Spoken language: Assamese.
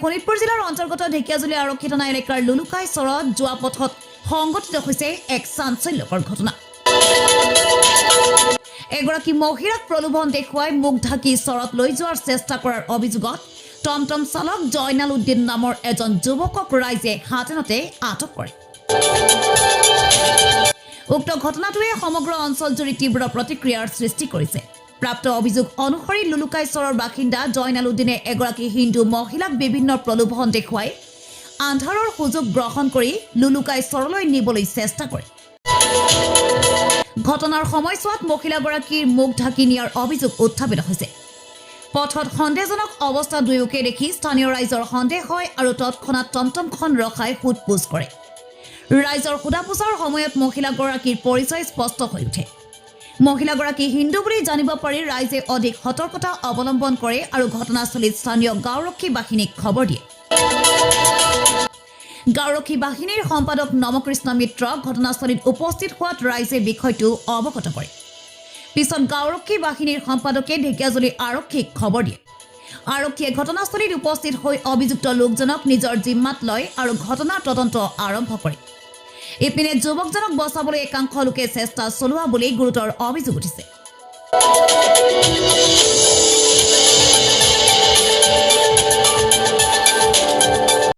শোণিতপুৰ জিলাৰ অন্তৰ্গত ঢেকিয়াজুলি আৰক্ষী থানা এলেকাৰ লুলুকাই চৰত যোৱা পথত সংঘটিত হৈছে এক চাঞ্চল্যকৰ ঘটনা। এগৰাকী মহিলাক প্ৰলোভন দেখুৱাই মুখ ঢাকি চৰত লৈ যোৱাৰ চেষ্টা কৰাৰ অভিযোগত টমটম চালক জয়নাল উদ্দিন নামৰ এজন যুৱকক ৰাইজে হাতেনতে আটক কৰে। উক্ত ঘটনাটোৱে সমগ্ৰ অঞ্চলজুৰি তীব্ৰ প্ৰতিক্ৰিয়াৰ সৃষ্টি কৰিছে। প্ৰাপ্ত অভিযোগ অনুসৰি লুলুকাই চৰৰ বাসিন্দা জয়নাল উদ্দিনে এগৰাকী হিন্দু মহিলাক বিভিন্ন প্ৰলোভন দেখুৱাই আন্ধাৰৰ সুযোগ গ্ৰহণ কৰি লুলুকাই চৰলৈ নিবলৈ চেষ্টা কৰে। ঘটনাৰ সময়ছোৱাত মহিলাগৰাকীৰ মুখ ঢাকি নিয়াৰ অভিযোগ উত্থাপিত হৈছে। পথত সন্দেহজনক অৱস্থা দুয়োকে দেখি স্থানীয় ৰাইজৰ সন্দেহ হয় আৰু তৎক্ষণাৎ টমটমখন ৰখাই সোধ-পোছ কৰে। ৰাইজৰ সোধা-পোছাৰ সময়ত মহিলাগৰাকীৰ পৰিচয় স্পষ্ট হৈ উঠে। মহিলাগৰাকী হিন্দু বুলি জানিব পাৰি ৰাইজে অধিক সতৰ্কতা অৱলম্বন কৰে আৰু ঘটনাস্থলীত স্থানীয় গাঁওৰক্ষী বাহিনীক খবৰ দিয়ে। গাঁওৰক্ষী বাহিনীৰ সম্পাদক নমকৃষ্ণ মিত্ৰ ঘটনাস্থলীত উপস্থিত হোৱাত ৰাইজে বিষয়টো অৱগত কৰে। পিছত গাঁওৰক্ষী বাহিনীৰ সম্পাদকে ঢেকিয়াজুলি আৰক্ষীক খবৰ দিয়ে। আৰক্ষীয়ে ঘটনাস্থলীত উপস্থিত হৈ অভিযুক্ত লোকজনক নিজৰ জিম্মাত লয় আৰু ঘটনাৰ তদন্ত আৰম্ভ কৰে। ইপিনে যুৱকজনক বচাবলৈ একাংশ লোকে চেষ্টা চলোৱা বুলি গুৰুতৰ অভিযোগ উঠিছে।